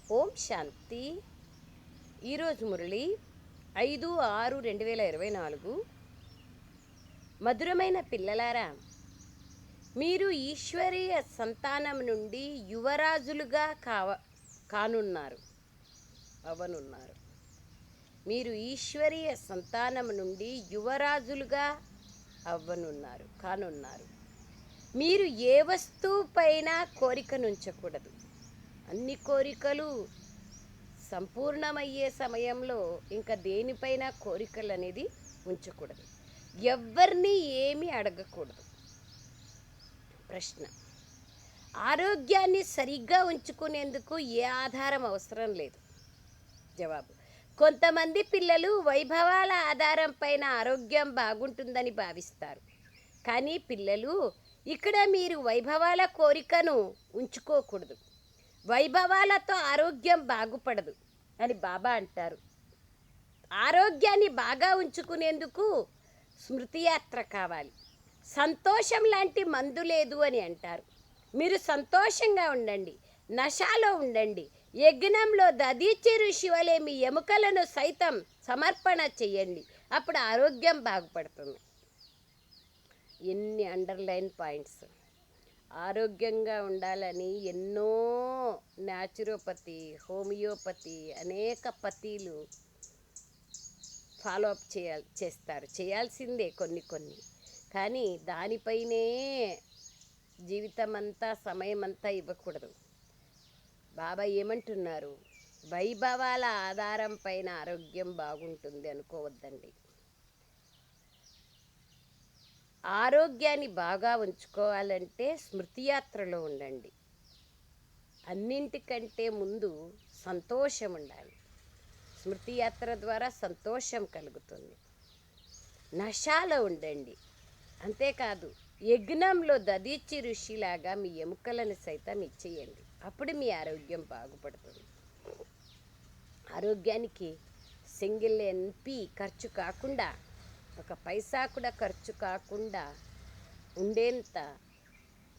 ఓం శాంతి. ఈరోజు మురళి 5/6/2024. మధురమైన పిల్లలారా, మీరు ఈశ్వరీయ సంతానం నుండి యువరాజులుగా కానున్నారు అవనున్నారు. మీరు ఈశ్వరీయ సంతానం నుండి యువరాజులుగా కానున్నారు. మీరు ఏ వస్తువు పైన కోరికనుంచకూడదు. అన్ని కోరికలు సంపూర్ణమయ్యే సమయంలో ఇంకా దేనిపైన కోరికలు అనేది ఉంచకూడదు. ఎవరిని ఏమీ అడగకూడదు. ప్రశ్న: ఆరోగ్యాన్ని సరిగ్గా ఉంచుకునేందుకు ఏ ఆధారం అవసరం లేదు. జవాబు: కొంతమంది పిల్లలు వైభవాల ఆధారం పైన ఆరోగ్యం బాగుంటుందని భావిస్తారు. కానీ పిల్లలు, ఇక్కడ మీరు వైభవాల కోరికను ఉంచుకోకూడదు. వైభవాలతో ఆరోగ్యం బాగుపడదు అని బాబా అంటారు. ఆరోగ్యాన్ని బాగా ఉంచుకునేందుకు స్మృతి యాత్ర కావాలి. సంతోషం లాంటి మందు లేదు అని అంటారు. మీరు సంతోషంగా ఉండండి, నశాలో ఉండండి. యజ్ఞంలో దదీచి ఋషి వలె మీ ఎముకలను సైతం సమర్పణ చేయండి. అప్పుడు ఆరోగ్యం బాగుపడుతుంది. ఎన్ని అండర్లైన్ పాయింట్స్! ఆరోగ్యంగా ఉండాలని ఎన్నో న్యాచురోపతి, హోమియోపతి, అనేక పతీలు ఫాలో అప్ చేయాల్సిందే కొన్ని. కానీ దానిపైనే జీవితం అంతా, సమయం అంతా ఇవ్వకూడదు. బాబా ఏమంటున్నారు? వైభవాల ఆధారం పైన ఆరోగ్యం బాగుంటుంది అనుకోవద్దండి. ఆరోగ్యాన్ని బాగా ఉంచుకోవాలంటే స్మృతి యాత్రలో ఉండండి. అన్నింటికంటే ముందు సంతోషం ఉండాలి. స్మృతి యాత్ర ద్వారా సంతోషం కలుగుతుంది. నశాలో ఉండండి. అంతేకాదు, యజ్ఞంలో దదీచి ఋషిలాగా మీ ఎముకలను సైతం ఇచ్చేయండి. అప్పుడు మీ ఆరోగ్యం బాగుపడుతుంది. ఆరోగ్యానికి సింగిల్ ఎన్పి ఖర్చు కాకుండా, ఒక పైసా కూడా ఖర్చు కాకుండా ఉండేంత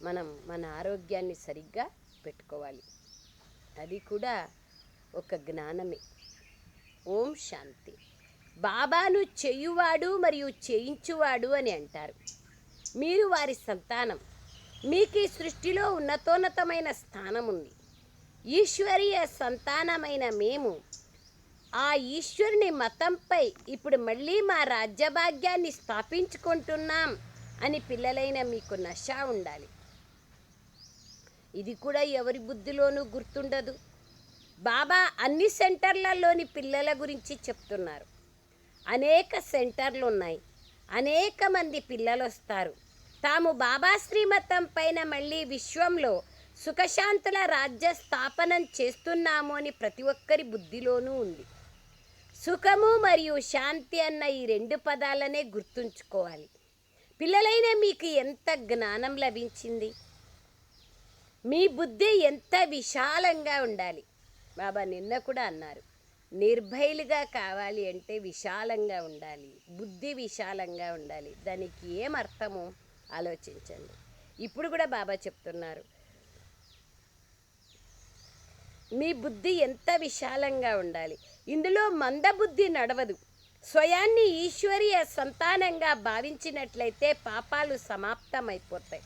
మనం మన ఆరోగ్యాన్ని సరిగ్గా పెట్టుకోవాలి. అది కూడా ఒక జ్ఞానమే. ఓం శాంతి. బాబాను చేయువాడు మరియు చేయించువాడు అని అంటారు. మీరు వారి సంతానం. మీకు ఈ సృష్టిలో ఉన్నతోన్నతమైన స్థానం ఉంది. ఈశ్వరీయ సంతానమైన మేము ఆ ఈశ్వరుని మతంపై ఇప్పుడు మళ్ళీ మా రాజ్యభాగ్యాన్ని స్థాపించుకుంటున్నాం అని పిల్లలైన మీకు నశ ఉండాలి. ఇది కూడా ఎవరి బుద్ధిలోనూ గుర్తుండదు. బాబా అన్ని సెంటర్లలోని పిల్లల గురించి చెప్తున్నారు. అనేక సెంటర్లు ఉన్నాయి. అనేక మంది పిల్లలు వస్తారు. తాము బాబా శ్రీమతం పైన మళ్ళీ విశ్వంలో సుఖశాంతుల రాజ్య స్థాపనం చేస్తున్నాము అని ప్రతి ఒక్కరి బుద్ధిలోనూ ఉంది. సుఖము మరియు శాంతి అన్న ఈ రెండు పదాలనే గుర్తుంచుకోవాలి. పిల్లలైన మీకు ఎంత జ్ఞానం లభించింది! మీ బుద్ధి ఎంత విశాలంగా ఉండాలి. బాబా నిన్న కూడా అన్నారు, నిర్భయులుగా కావాలి అంటే విశాలంగా ఉండాలి, బుద్ధి విశాలంగా ఉండాలి. దానికి ఏమర్థమో ఆలోచించండి. ఇప్పుడు కూడా బాబా చెప్తున్నారు, మీ బుద్ధి ఎంత విశాలంగా ఉండాలి. ఇందులో మందబుద్ధి నడవదు. స్వయాన్ని ఈశ్వరీయ సంతానంగా భావించినట్లయితే పాపాలు సమాప్తమైపోతాయి.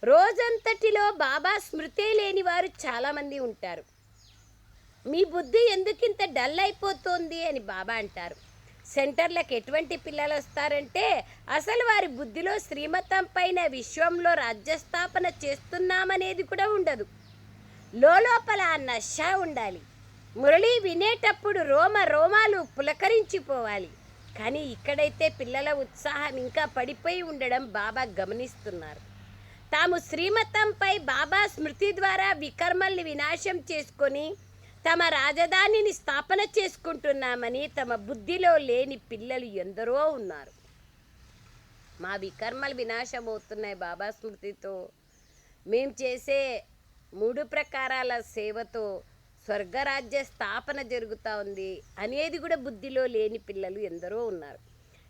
రోజంతటిలో బాబా స్మృతే లేని వారు చాలామంది ఉంటారు. మీ బుద్ధి ఎందుకింత డల్ అయిపోతుంది అని బాబా అంటారు. సెంటర్లకు ఎటువంటి పిల్లలు వస్తారంటే అసలు వారి బుద్ధిలో శ్రీమతం పైన విశ్వంలో రాజ్యస్థాపన చేస్తున్నామనేది కూడా ఉండదు. లోపల ఆ నశ ఉండాలి. మురళి వినేటప్పుడు రోమాలు పులకరించిపోవాలి. కానీ ఇక్కడైతే పిల్లల ఉత్సాహం ఇంకా పడిపోయి ఉండడం బాబా గమనిస్తున్నారు. తాము శ్రీమతంపై బాబా స్మృతి ద్వారా వికర్మల్ని వినాశం చేసుకొని తమ రాజధానిని స్థాపన చేసుకుంటున్నామని తమ బుద్ధిలో లేని పిల్లలు ఎందరో ఉన్నారు. మా వికర్మలు వినాశం అవుతున్నాయి బాబా స్మృతితో, మేము చేసే 3 ప్రకారాల సేవతో స్వర్గరాజ్య స్థాపన జరుగుతూ ఉంది అనేది కూడా బుద్ధిలో లేని పిల్లలు ఎందరో ఉన్నారు.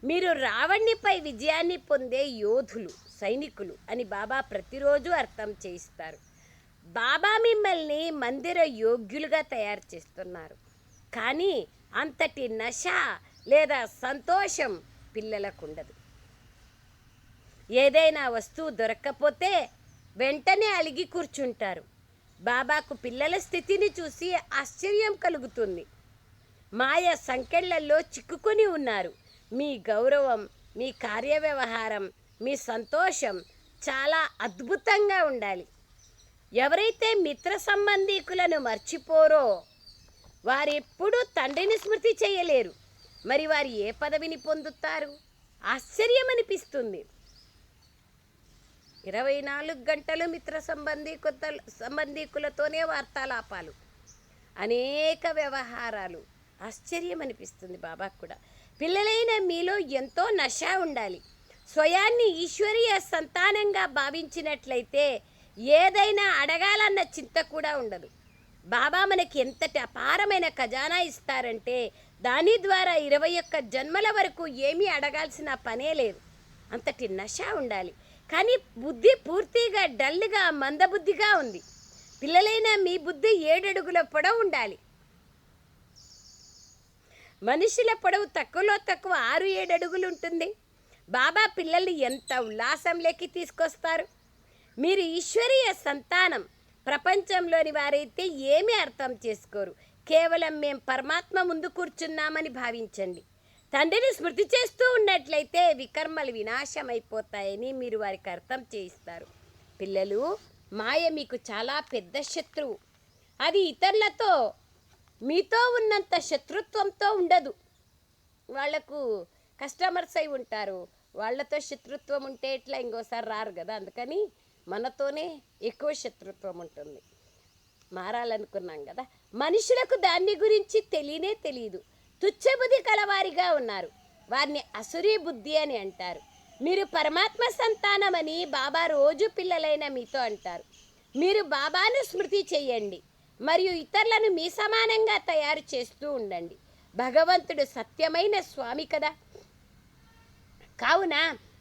మీరు రావణ్ణిపై విజయాన్ని పొందే యోధులు, సైనికులు అని బాబా ప్రతిరోజు అర్థం చేయిస్తారు. బాబా మిమ్మల్ని మందిర యోగ్యులుగా తయారు చేస్తున్నారు. కానీ అంతటి నశ లేదా సంతోషం పిల్లలకు ఉండదు. ఏదైనా వస్తువు దొరక్కపోతే వెంటనే అలిగి కూర్చుంటారు. బాబాకు పిల్లల స్థితిని చూసి ఆశ్చర్యం కలుగుతుంది. మాయ సంకెళ్లలో చిక్కుకొని ఉన్నారు. మీ గౌరవం, మీ కార్యవ్యవహారం, మీ సంతోషం చాలా అద్భుతంగా ఉండాలి. ఎవరైతే మిత్ర సంబంధీకులను మర్చిపోరో వారెప్పుడూ తండ్రిని స్మృతి చేయలేరు. మరి వారు ఏ పదవిని పొందుతారు? ఆశ్చర్యం అనిపిస్తుంది. 24 గంటలు మిత్ర సంబంధీకులతోనే వార్తాలాపాలు, అనేక వ్యవహారాలు. ఆశ్చర్యం అనిపిస్తుంది బాబాకు కూడా. పిల్లలైన మీలో ఎంతో నశ ఉండాలి. స్వయాన్ని ఈశ్వరీయ సంతానంగా భావించినట్లయితే ఏదైనా అడగాలన్న చింత కూడా ఉండదు. బాబా మనకి ఎంతటి అపారమైన ఖజానా ఇస్తారంటే దాని ద్వారా 21 జన్మల వరకు ఏమీ అడగాల్సిన పనే లేదు. అంతటి నశ ఉండాలి. కానీ బుద్ధి పూర్తిగా డల్గా మందబుద్ధిగా ఉంది. పిల్లలైన మీ బుద్ధి 7 అడుగుల పొడవు ఉండాలి. మనుషుల పొడవు తక్కువలో తక్కువ 6-7 అడుగులు ఉంటుంది. బాబా పిల్లల్ని ఎంత ఉల్లాసంలోకి తీసుకొస్తారు. మీరు ఈశ్వరీయ సంతానం. ప్రపంచంలోని వారైతే ఏమీ అర్థం చేసుకోరు. కేవలం మేం పరమాత్మ ముందు కూర్చున్నామని భావించండి. తండ్రిని స్మృతి చేస్తూ ఉన్నట్లయితే వికర్మలు వినాశమైపోతాయని మీరు వారికి అర్థం చేయిస్తారు. పిల్లలు, మాయ మీకు చాలా పెద్ద శత్రువు. అది ఇతరులతో మీతో ఉన్నంత శత్రుత్వంతో ఉండదు. వాళ్లకు కస్టమర్స్ అయి ఉంటారు. వాళ్ళతో శత్రుత్వం ఉంటే ఇట్లా ఇంకోసారి రారు కదా. అందుకని మనతోనే ఎక్కువ శత్రుత్వం ఉంటుంది. మారాలనుకున్నాం కదా. మనుషులకు దాన్ని గురించి తెలియదు. తుచ్చబుద్ధి కలవారిగా ఉన్నారు. వారిని అసురీ బుద్ధి అని అంటారు. మీరు పరమాత్మ సంతానమని బాబా రోజు పిల్లలైన మీతో అంటారు. మీరు బాబాను స్మృతి చేయండి మరియు ఇతరులను మీ సమానంగా తయారు చేస్తూ ఉండండి. భగవంతుడు సత్యమైన స్వామి కదా. కావున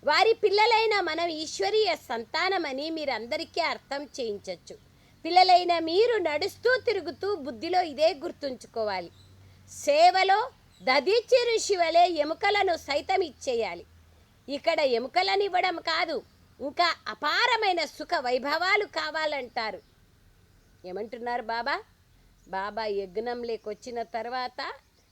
వారి పిల్లలైన మనం ఈశ్వరీయ సంతానమని మీరందరికీ అర్థం చేయించవచ్చు. పిల్లలైన మీరు నడుస్తూ తిరుగుతూ బుద్ధిలో ఇదే గుర్తుంచుకోవాలి. సేవలో దదీచి ఋషి వలె ఎముకలను సైతం ఇచ్చేయాలి. ఇక్కడ ఎముకలను ఇవ్వడం కాదు, ఇంకా అపారమైన సుఖ వైభవాలు కావాలంటారు. ఏమంటున్నారు బాబా? బాబా యజ్ఞం లేకొచ్చిన తర్వాత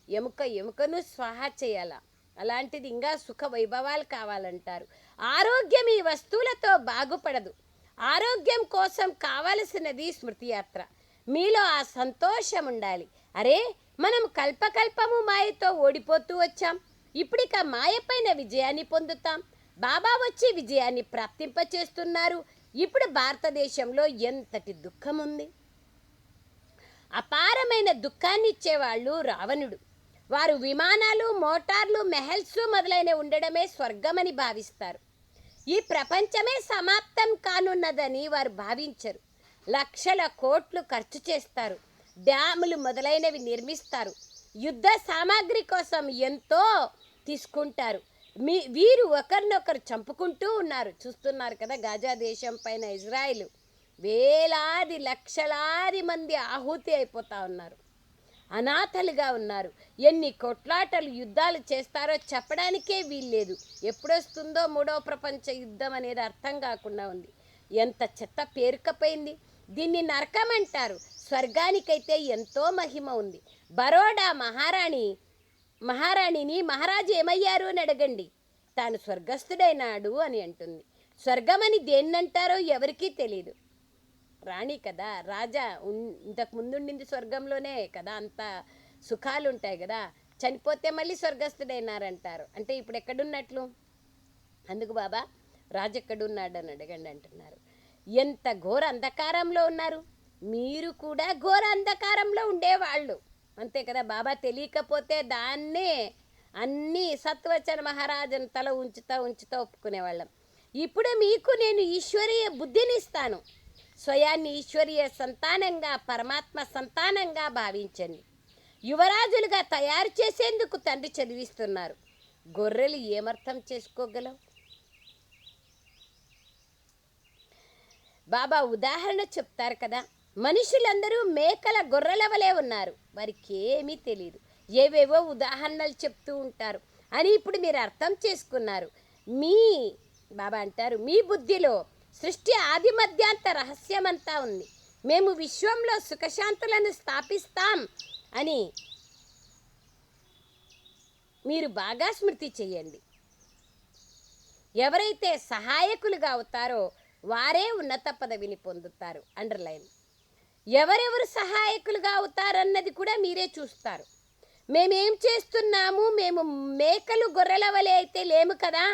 ఎముకను స్వాహా చేయాల. అలాంటిది ఇంకా సుఖ వైభవాలు కావాలంటారు. ఆరోగ్యం ఈ వస్తువులతో బాగుపడదు. ఆరోగ్యం కోసం కావలసినది స్మృతి యాత్ర. మీలో ఆ సంతోషం ఉండాలి. అరే, మనం కల్పకల్పము మాయతో ఓడిపోతూ వచ్చాం. ఇప్పుడిక మాయపైన విజయాన్ని పొందుతాం. బాబా వచ్చి విజయాన్ని ప్రాప్తింపచేస్తున్నారు. ఇప్పుడు భారతదేశంలో ఎంతటి దుఃఖం ఉంది. అపారమైన దుఃఖాన్ని ఇచ్చేవాళ్ళు రావణుడు. వారు విమానాలు, మోటార్లు, మెహల్స్ మొదలైన ఉండడమే స్వర్గమని భావిస్తారు. ఈ ప్రపంచమే సమాప్తం కానున్నదని వారు భావించరు. లక్షల కోట్లు ఖర్చు చేస్తారు. డ్యాములు మొదలైనవి నిర్మిస్తారు. యుద్ధ సామాగ్రి కోసం ఎంతో తీసుకుంటారు. వీరు ఒకరినొకరు చంపుకుంటూ ఉన్నారు. చూస్తున్నారు కదా, గాజా దేశం పైన ఇజ్రాయిల్ వేలాది లక్షలాది మంది ఆహుతి అయిపోతూ ఉన్నారు. అనాథలుగా ఉన్నారు. ఎన్ని కొట్లాటలు, యుద్ధాలు చేస్తారో చెప్పడానికే వీల్లేదు. ఎప్పుడొస్తుందో 3వ ప్రపంచ యుద్ధం అనేది అర్థం కాకుండా ఉంది. ఎంత చెత్త పేరుకపోయింది. దీన్ని నరకం అంటారు. స్వర్గానికైతే ఎంతో మహిమ ఉంది. బరోడా మహారాణిని మహారాజు ఏమయ్యారు అని అడగండి. తాను స్వర్గస్థుడైనాడు అని అంటుంది. స్వర్గమని దేన్నంటారో ఎవరికీ తెలియదు. రాణి కదా, రాజా ఇంతకు ముందుండింది స్వర్గంలోనే కదా, అంత సుఖాలు ఉంటాయి కదా. చనిపోతే మళ్ళీ స్వర్గస్థుడైనారంటారు. అంటే ఇప్పుడు ఎక్కడున్నట్లు? అందుకు బాబా రాజు ఎక్కడున్నాడు అని అడగండి అంటున్నారు. ఎంత ఘోర అంధకారంలో ఉన్నారు. మీరు కూడా ఘోర అంధకారంలో ఉండేవాళ్ళు, అంతే కదా. బాబా తెలియకపోతే దాన్నే అన్నీ సత్వచన మహారాజును తల ఉంచుతా ఒప్పుకునేవాళ్ళం. ఇప్పుడు మీకు నేను ఈశ్వరీయ బుద్ధిని ఇస్తాను. స్వయాన్ని ఈశ్వరీయ సంతానంగా, పరమాత్మ సంతానంగా భావించండి. యువరాజులుగా తయారు చేసేందుకు తండ్రి చదివిస్తున్నారు. గొర్రెలు ఏమర్థం చేసుకోగలవు? బాబా ఉదాహరణ చెప్తారు కదా, మనుషులందరూ మేకల గొర్రెల వలె ఉన్నారు, వారికి ఏమీ తెలియదు, ఏవేవో ఉదాహరణలు చెప్తూ ఉంటారు అని ఇప్పుడు మీరు అర్థం చేసుకున్నారు. బాబా అంటారు, మీ బుద్ధిలో సృష్టి ఆది మధ్యాంత రహస్యమంతా ఉంది. మేము విశ్వంలో సుఖశాంతులను స్థాపిస్తాం అని మీరు బాగా స్మృతి చేయండి. ఎవరైతే సహాయకులుగా అవుతారో వారే ఉన్నత పదవిని పొందుతారు. అండర్లైన్. ఎవరెవరు సహాయకులుగా అవుతారన్నది కూడా మీరే చూస్తారు. మేమేం చేస్తున్నాము, మేము మేకలు గొర్రెల వలె అయితే లేము కదా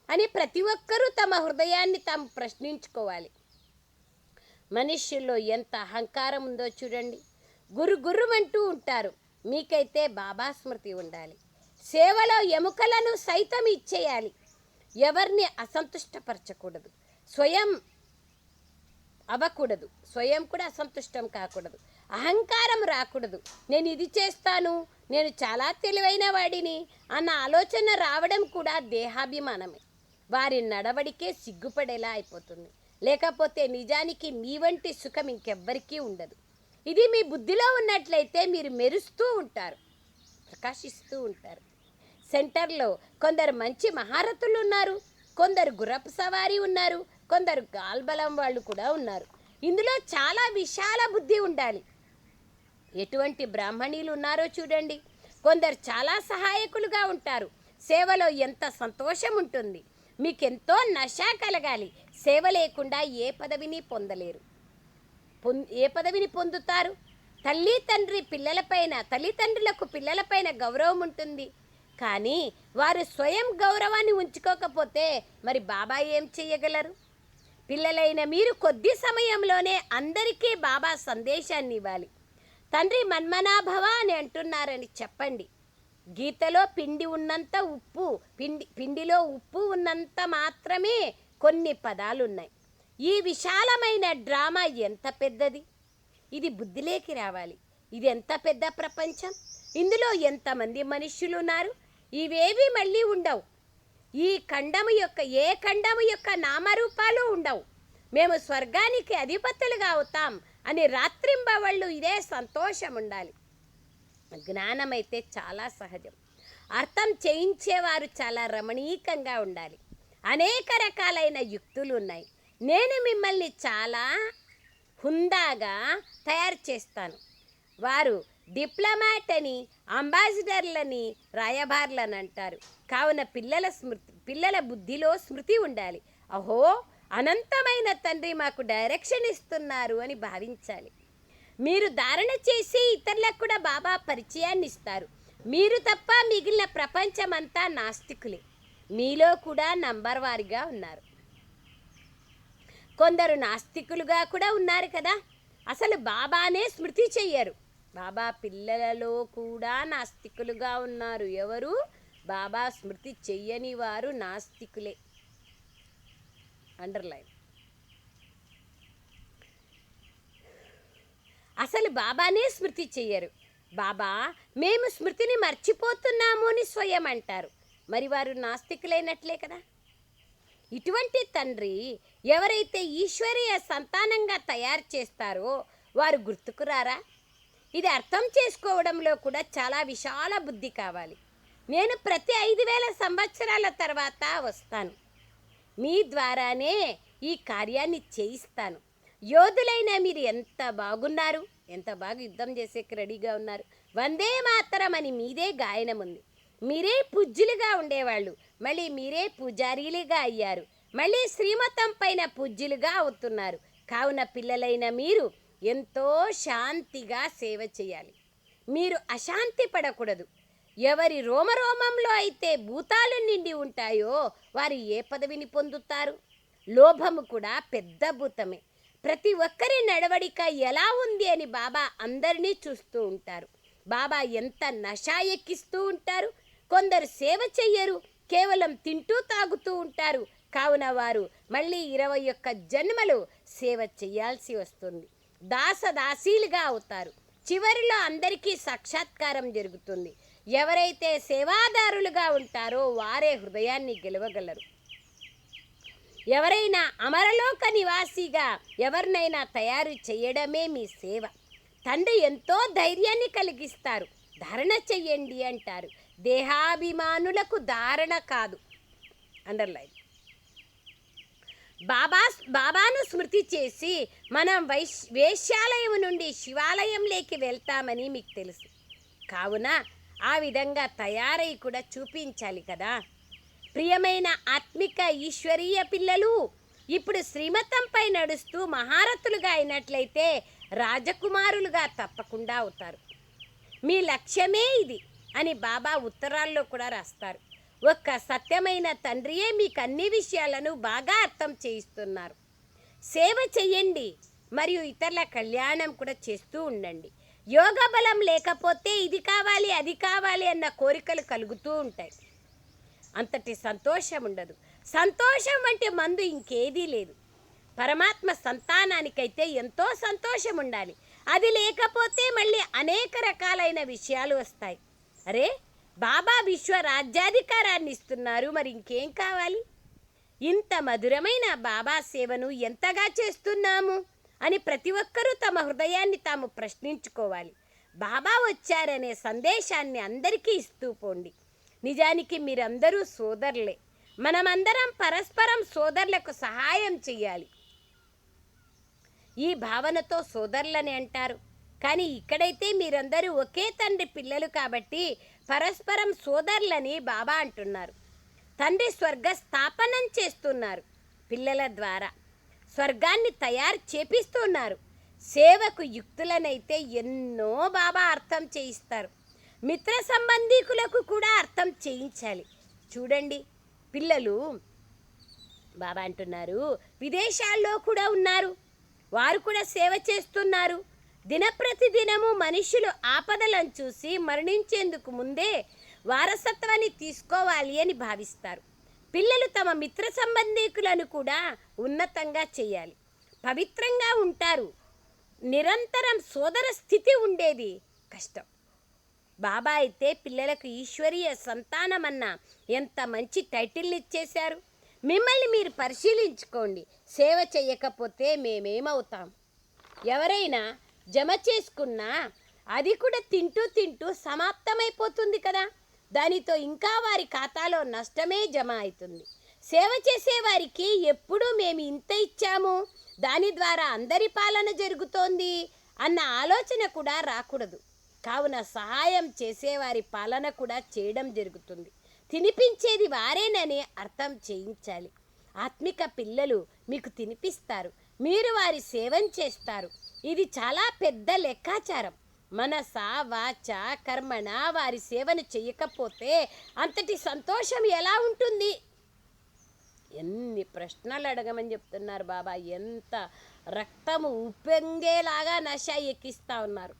అని ప్రతి ఒక్కరూ తమ హృదయాన్ని తాము ప్రశ్నించుకోవాలి. మనుష్యుల్లో ఎంత అహంకారం ఉందో చూడండి. గుర్రుమంటూ ఉంటారు. మీకైతే బాబా స్మృతి ఉండాలి. సేవలో ఎముకలను సైతం ఇచ్చేయాలి. ఎవరిని అసంతుష్టపరచకూడదు, స్వయం అవ్వకూడదు, స్వయం కూడా అసంతుష్టం కాకూడదు, అహంకారం రాకూడదు. నేను ఇది చేస్తాను, నేను చాలా తెలివైన వాడిని అన్న ఆలోచన రావడం కూడా దేహాభిమానమే. వారి నడవడికే సిగ్గుపడేలా అయిపోతుంది. లేకపోతే నిజానికి మీ వంటి సుఖం ఇంకెవ్వరికీ ఉండదు. ఇది మీ బుద్ధిలో ఉన్నట్లయితే మీరు మెరుస్తూ ఉంటారు, ప్రకాశిస్తూ ఉంటారు. సెంటర్లో కొందరు మంచి మహారథులు ఉన్నారు, కొందరు గుర్రపు సవారీ ఉన్నారు, కొందరు గాల్బలం వాళ్ళు కూడా ఉన్నారు. ఇందులో చాలా విశాల బుద్ధి ఉండాలి. ఎటువంటి బ్రాహ్మణీలు ఉన్నారో చూడండి. కొందరు చాలా సహాయకులుగా ఉంటారు. సేవలో ఎంత సంతోషం ఉంటుంది. మీకెంతో నశ కలగాలి. సేవ లేకుండా ఏ పదవిని పొందలేరు. ఏ పదవిని పొందుతారు? తల్లిదండ్రులకు పిల్లలపైన గౌరవం ఉంటుంది. కానీ వారు స్వయం గౌరవాన్ని ఉంచుకోకపోతే మరి బాబా ఏం చేయగలరు? పిల్లలైన మీరు కొద్ది సమయంలోనే అందరికీ బాబా సందేశాన్ని ఇవ్వాలి. తండ్రి మన్మనాభవ అని అంటున్నారని చెప్పండి. గీతలో పిండిలో ఉప్పు ఉన్నంత మాత్రమే కొన్ని పదాలున్నాయి. ఈ విశాలమైన డ్రామా ఎంత పెద్దది! ఇది బుద్ధిలోకి రావాలి. ఇది ఎంత పెద్ద ప్రపంచం! ఇందులో ఎంతమంది మనుష్యులు ఉన్నారు! ఇవేవి మళ్ళీ ఉండవు. ఏ ఖండము యొక్క నామరూపాలు ఉండవు. మేము స్వర్గానికి అధిపతులుగా అవుతాం అని రాత్రింబవళ్ళు ఇదే సంతోషం ఉండాలి. జ్ఞానమైతే చాలా సహజం. అర్థం చేయించేవారు చాలా రమణీకంగా ఉండాలి. అనేక రకాలైన యుక్తులు ఉన్నాయి. నేను మిమ్మల్ని చాలా హుందాగా తయారు చేస్తాను. వారు డిప్లొమాట్ అని, అంబాసిడర్లని, రాయబార్లని అంటారు. కావున పిల్లల బుద్ధిలో స్మృతి ఉండాలి. అహో, అనంతమైన తండ్రి మాకు డైరెక్షన్ ఇస్తున్నారు అని భావించాలి. మీరు ధారణ చేసి ఇతరులకు కూడా బాబా పరిచయాన్ని ఇస్తారు. మీరు తప్ప మిగిలిన ప్రపంచమంతా నాస్తికులే. మీలో కూడా నంబర్ వారిగా ఉన్నారు. కొందరు నాస్తికులుగా కూడా ఉన్నారు కదా. అసలు బాబానే స్మృతి చెయ్యరు. బాబా పిల్లలలో కూడా నాస్తికులుగా ఉన్నారు. ఎవరు? బాబా స్మృతి చెయ్యని వారు నాస్తికులే. అండర్లైన్. అసలు బాబానే స్మృతి చెయ్యరు. బాబా మేము స్మృతిని మర్చిపోతున్నాము అని స్వయం అంటారు. మరి వారు నాస్తికులైనట్లే కదా. ఇటువంటి తండ్రి ఎవరైతే ఈశ్వరీయ సంతానంగా తయారు చేస్తారో వారు గుర్తుకురారా? ఇది అర్థం చేసుకోవడంలో కూడా చాలా విశాల బుద్ధి కావాలి. నేను ప్రతి 5000 సంవత్సరాల తర్వాత వస్తాను. మీ ద్వారానే ఈ కార్యాన్ని చేయిస్తాను. యోధులైన మీరు ఎంత బాగున్నారు, ఎంత బాగా యుద్ధం చేసేకి రెడీగా ఉన్నారు. వందే మాతరం అని మీదే గాయనం ఉంది. మీరే పూజ్యులుగా ఉండేవాళ్ళు, మళ్ళీ మీరే పూజారీలుగా అయ్యారు. మళ్ళీ శ్రీమతం పైన పూజ్యులుగా అవుతున్నారు. కావున పిల్లలైన మీరు ఎంతో శాంతిగా సేవ చేయాలి. మీరు అశాంతి పడకూడదు. ఎవరి రోమరోమంలో అయితే భూతాలు నిండి ఉంటాయో వారు ఏ పదవిని పొందుతారు? లోభము కూడా పెద్ద భూతమే. ప్రతి ఒక్కరి నడవడిక ఎలా ఉంది అని బాబా అందరినీ చూస్తూ ఉంటారు. బాబా ఎంత నషా ఎక్కిస్తూ ఉంటారు. కొందరు సేవ చెయ్యరు, కేవలం తింటూ తాగుతూ ఉంటారు. కావున వారు మళ్ళీ 21 జన్మలు సేవ చేయాల్సి వస్తుంది. దాసదాసీలుగా అవుతారు. చివరిలో అందరికీ సాక్షాత్కారం జరుగుతుంది. ఎవరైతే సేవాదారులుగా ఉంటారో వారే హృదయాన్ని గెలవగలరు. ఎవరైనా అమరలోక నివాసిగా ఎవరినైనా తయారు చేయడమే మీ సేవ. తండ్రి ఎంతో ధైర్యాన్ని కలిగిస్తారు. ధారణ చెయ్యండి అంటారు. దేహాభిమానులకు ధారణ కాదు. అండర్లైన్. బాబాను స్మృతి చేసి మనం వేశ్యాలయం నుండి శివాలయంలోకి వెళ్తామని మీకు తెలుసు. కావున ఆ విధంగా తయారై కూడా చూపించాలి కదా. ప్రియమైన ఆత్మిక ఈశ్వరీయ పిల్లలు, ఇప్పుడు శ్రీమతంపై నడుస్తూ మహారథులుగా అయినట్లయితే రాజకుమారులుగా తప్పకుండా అవుతారు. మీ లక్ష్యమే ఇది అని బాబా ఉత్తరాల్లో కూడా రాస్తారు. ఒక్క సత్యమైన తండ్రియే మీకు అన్ని విషయాలను బాగా అర్థం చేయిస్తున్నారు. సేవ చెయ్యండి మరియు ఇతరుల కళ్యాణం కూడా చేస్తూ ఉండండి. యోగ బలం లేకపోతే ఇది కావాలి అది కావాలి అన్న కోరికలు కలుగుతూ ఉంటాయి. అంతటి సంతోషం ఉండదు. సంతోషం అంటే మందు ఇంకేదీ లేదు. పరమాత్మ సంతానానికైతే ఎంతో సంతోషం ఉండాలి. అది లేకపోతే మళ్ళీ అనేక రకాలైన విషయాలు వస్తాయి. అరే, బాబా విశ్వ రాజ్యాధికారాన్ని ఇస్తున్నారు, మరి ఇంకేం కావాలి? ఇంత మధురమైన బాబా సేవను ఎంతగా చేస్తున్నాము అని ప్రతి ఒక్కరూ తమ హృదయాన్ని తాము ప్రశ్నించుకోవాలి. బాబా వచ్చారనే సందేశాన్ని అందరికీ ఇస్తూ పోండి. నిజానికి మీరందరూ సోదరులే. మనమందరం పరస్పరం సోదరులకు సహాయం చెయ్యాలి. ఈ భావనతో సోదరులని అంటారు. కానీ ఇక్కడైతే మీరందరూ ఒకే తండ్రి పిల్లలు కాబట్టి పరస్పరం సోదరులని బాబా అంటున్నారు. తండ్రి స్వర్గ స్థాపనం చేస్తున్నారు. పిల్లల ద్వారా స్వర్గాన్ని తయారు చేపిస్తున్నారు. సేవకు యుక్తులనైతే ఎన్నో బాబా అర్థం చేయిస్తారు. మిత్ర సంబంధీకులకు కూడా అర్థం చేయించాలి. చూడండి, పిల్లలు బాబా అంటున్నారు, విదేశాల్లో కూడా ఉన్నారు. వారు కూడా సేవ చేస్తున్నారు. దినప్రతిదినము మనుషులు ఆపదలను చూసి మరణించేందుకు ముందే వారసత్వాన్ని తీసుకోవాలి అని భావిస్తారు. పిల్లలు తమ మిత్ర సంబంధీకులను కూడా ఉన్నతంగా చేయాలి. పవిత్రంగా ఉంటారు. నిరంతరం సోదర స్థితి ఉండేది కష్టం. బాబా అయితే పిల్లలకు ఈశ్వరీయ సంతానమన్న ఎంత మంచి టైటిల్ని ఇచ్చేశారు. మిమ్మల్ని మీరు పరిశీలించుకోండి. సేవ చేయకపోతే మేమేమవుతాం? ఎవరైనా జమ చేసుకున్నా అది కూడా తింటూ సమాప్తమైపోతుంది కదా. దానితో ఇంకా వారి ఖాతాలో నష్టమే జమ అవుతుంది. సేవ చేసేవారికి ఎప్పుడూ మేము ఇంత ఇచ్చాము, దాని ద్వారా అందరి పాలన జరుగుతోంది అన్న ఆలోచన కూడా రాకూడదు. కావున సహాయం చేసేవారి పాలన కూడా చేయడం జరుగుతుంది. తినిపించేది వారేనని అర్థం చేయించాలి. ఆత్మిక పిల్లలు మీకు తినిపిస్తారు, మీరు వారి సేవం చేస్తారు. ఇది చాలా పెద్ద లెక్కాచారం. మనస వాచ కర్మణ వారి సేవను చేయకపోతే అంతటి సంతోషం ఎలా ఉంటుంది? ఎన్ని ప్రశ్నలు అడగమని చెప్తున్నారు బాబా. ఎంత రక్తము ఉప్పొంగేలాగా నశ ఎక్కిస్తూ ఉన్నారు.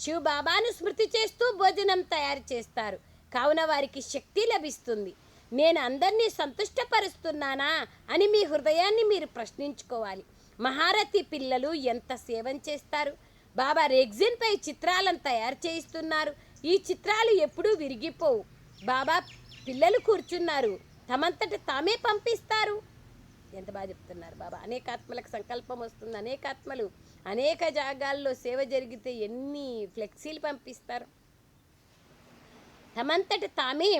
శివ బాబాను స్మృతి చేస్తూ భోజనం తయారు చేస్తారు. కావున వారికి శక్తి లభిస్తుంది. నేను అందరినీ సంతుష్టపరుస్తున్నానా అని మీ హృదయాన్ని మీరు ప్రశ్నించుకోవాలి. మహారథి పిల్లలు ఎంత సేవం చేస్తారు. బాబా రెగ్జిన్పై చిత్రాలను తయారు చేయిస్తున్నారు. ఈ చిత్రాలు ఎప్పుడూ విరిగిపోవు. బాబా పిల్లలు కూర్చున్నారు, తమంతట తామే పంపిస్తారు. ఎంత బాగా చెప్తున్నారు బాబా. అనేక ఆత్మలకు సంకల్పం వస్తుంది. అనేక ఆత్మలు అనేక జాగాల్లో సేవ జరిగితే ఎన్ని ఫ్లెక్సీలు పంపిస్తారు. తమంతట తామే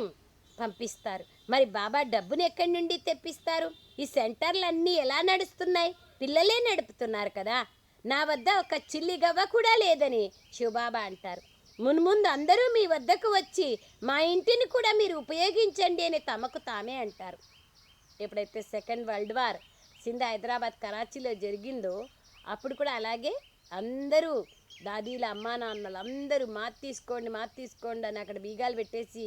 పంపిస్తారు. మరి బాబా డబ్బును ఎక్కడి నుండి తెప్పిస్తారు? ఈ సెంటర్లన్నీ ఎలా నడుస్తున్నాయి? పిల్లలే నడుపుతున్నారు కదా. నా వద్ద ఒక చిల్లి గవ్వ కూడా లేదని శివబాబా అంటారు. మున్ముందు అందరూ మీ వద్దకు వచ్చి మా ఇంటిని కూడా మీరు ఉపయోగించండి అని తమకు తామే అంటారు. ఎప్పుడైతే second world war Sindh, Hyderabad, కరాచీలో జరిగిందో అప్పుడు కూడా అలాగే అందరూ దాదీల అమ్మా నాన్నలు అందరూ మాత్ తీసుకోండి అని అక్కడ బీగాలు పెట్టేసి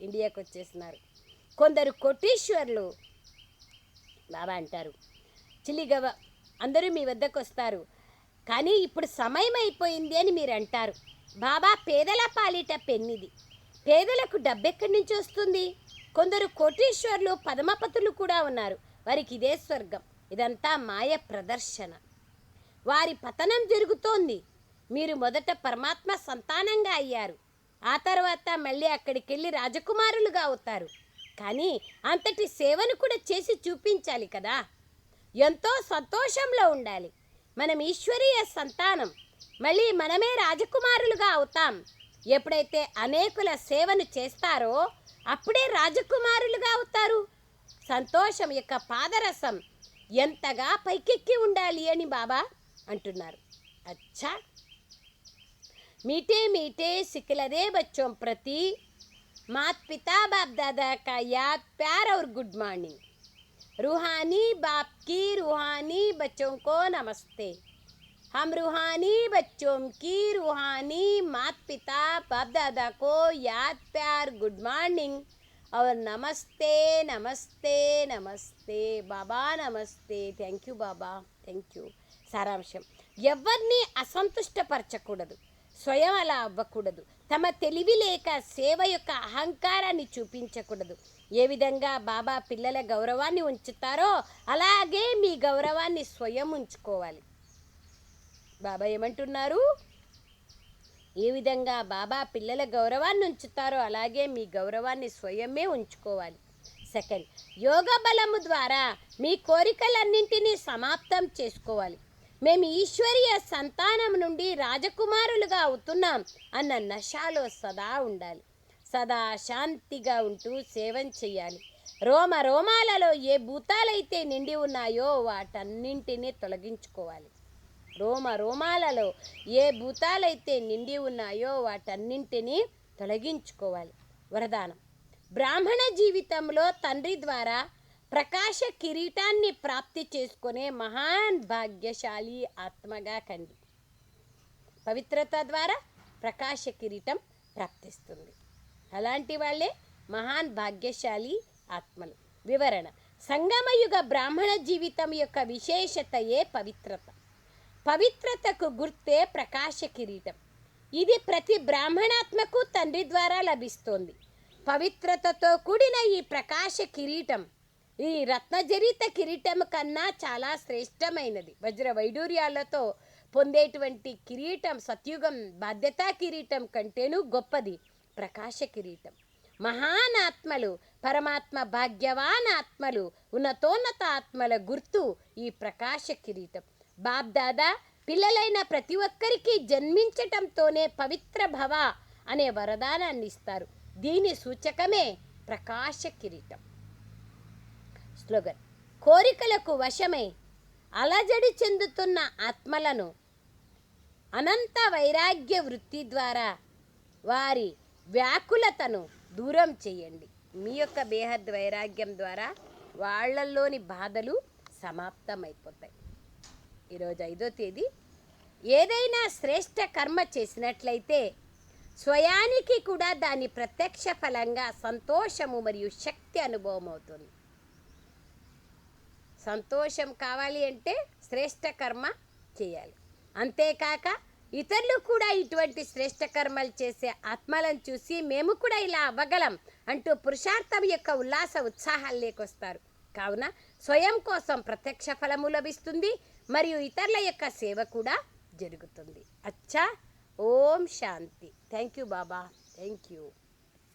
ఇండియాకు వచ్చేసినారు. కొందరు కోటీశ్వర్లు బాబా అంటారు, చిల్లిగవ్వ అందరూ మీ వద్దకు వస్తారు, కానీ ఇప్పుడు సమయం అయిపోయింది అని మీరు అంటారు. బాబా పేదల పాలిట పెన్నిది. పేదలకు డబ్బెక్కడి నుంచి వస్తుంది? కొందరు కోటీశ్వర్లు పదమపతులు కూడా ఉన్నారు. వారికి ఇదే స్వర్గం. ఇదంతా మాయ ప్రదర్శన. వారి పతనం జరుగుతోంది. మీరు మొదట పరమాత్మ సంతానంగా అయ్యారు. ఆ తర్వాత మళ్ళీ అక్కడికి వెళ్ళి రాజకుమారులుగా అవుతారు. కానీ అంతటి సేవను కూడా చేసి చూపించాలి కదా. ఎంతో సంతోషంలో ఉండాలి. మనం ఈశ్వరీయ సంతానం, మళ్ళీ మనమే రాజకుమారులుగా అవుతాం. ఎప్పుడైతే అనేకుల సేవను చేస్తారో అప్పుడే రాజకుమారులుగా అవుతారు. సంతోషం యొక్క పాదరసం ఎంతగా పైకెక్కి ఉండాలి అని బాబా అంటున్నారు. అచ్చా, मीठे मीठे सिखलरे बच्चों प्रति माता पिता बाप दादा का याद प्यार और गुड मॉर्निंग. रूहानी बाप की रूहानी बच्चों को नमस्ते. हम रूहानी बच्चों की रूहानी माता पिता बाप दादा को याद प्यार गुड मॉर्निंग और नमस्ते नमस्ते नमस्ते. बाबा नमस्ते. Thank you Baba, thank you. సారాంశం, ఎవరిని అసంతుష్టపరచకూడదు, స్వయం అలా అవ్వకూడదు. తమ తెలివి లేక సేవ యొక్క అహంకారాన్ని చూపించకూడదు. ఏ విధంగా బాబా పిల్లల గౌరవాన్ని ఉంచుతారో అలాగే మీ గౌరవాన్ని స్వయం ఉంచుకోవాలి. బాబా ఏమంటున్నారు? ఏ విధంగా బాబా పిల్లల గౌరవాన్ని ఉంచుతారో అలాగే మీ గౌరవాన్ని స్వయమే ఉంచుకోవాలి. సెకండ్, యోగ బలము ద్వారా మీ కోరికలన్నింటినీ సమాప్తం చేసుకోవాలి. మేము ఈశ్వరీయ సంతానం నుండి రాజకుమారులుగా అవుతున్నాం అన్న నశాలో సదా ఉండాలి. సదా శాంతిగా ఉంటూ సేవం చేయాలి. రోమ రోమాలలో ఏ భూతాలైతే నిండి ఉన్నాయో వాటన్నింటినీ తొలగించుకోవాలి. రోమ రోమాలలో ఏ భూతాలైతే నిండి ఉన్నాయో వాటన్నింటినీ తొలగించుకోవాలి. వరదానం, బ్రాహ్మణ జీవితంలో తండ్రి ద్వారా ప్రకాశ కిరీటాన్ని ప్రాప్తి చేసుకునే మహాన్ భాగ్యశాలి ఆత్మగా కండి. పవిత్రత ద్వారా ప్రకాశ కిరీటం ప్రాప్తిస్తుంది. అలాంటి వాళ్ళే మహాన్ భాగ్యశాలి ఆత్మలు. వివరణ, సంగమయుగ బ్రాహ్మణ జీవితం యొక్క విశేషతయే పవిత్రత. పవిత్రతకు గుర్తే ప్రకాశ కిరీటం. ఇది ప్రతి బ్రాహ్మణాత్మకు తండ్రి ద్వారా లభిస్తోంది. పవిత్రతతో కూడిన ఈ ప్రకాశ కిరీటం ఈ రత్నజరిత కిరీటం కన్నా చాలా శ్రేష్టమైనది. వజ్ర వైడూర్యాలతో పొందేటువంటి కిరీటం సత్యుగం బాధ్యతా కిరీటం కంటేనూ గొప్పది ప్రకాశ కిరీటం. మహాన్ ఆత్మలు, పరమాత్మ భాగ్యవాన్ ఆత్మలు, ఉన్నతోన్నత ఆత్మల గుర్తు ఈ ప్రకాశ కిరీటం. బాబ్దాదా పిల్లలైన ప్రతి ఒక్కరికి జన్మించటంతోనే పవిత్ర భవ అనే వరదానాన్ని ఇస్తారు. దీని సూచకమే ప్రకాశ కిరీటం. స్లోగన్, కోరికలకు వశమై అలజడి చెందుతున్న ఆత్మలను అనంత వైరాగ్య వృత్తి ద్వారా వారి వ్యాకులతను దూరం చేయండి. మీ యొక్క బేహద్ వైరాగ్యం ద్వారా వాళ్ళల్లోని బాధలు సమాప్తమైపోతాయి. ఈరోజు 5వ తేదీ. ఏదైనా శ్రేష్ట కర్మ చేసినట్లయితే స్వయానికి కూడా దాని ప్రత్యక్ష ఫలంగా సంతోషము మరియు శక్తి అనుభవం అవుతుంది. సంతోషం కావాలి అంటే శ్రేష్ట కర్మ చేయాలి. అంతేకాక ఇతరులు కూడా ఇటువంటి శ్రేష్ట కర్మలు చేసే ఆత్మలను చూసి మేము కూడా ఇలా అవ్వగలం అంటూ పురుషార్థం యొక్క ఉల్లాస ఉత్సాహాలు లేకొస్తారు. కావున స్వయం కోసం ప్రత్యక్ష ఫలము లభిస్తుంది మరియు ఇతరుల యొక్క సేవ కూడా జరుగుతుంది. అచ్చా, ఓం శాంతి. Thank you Baba, thank you.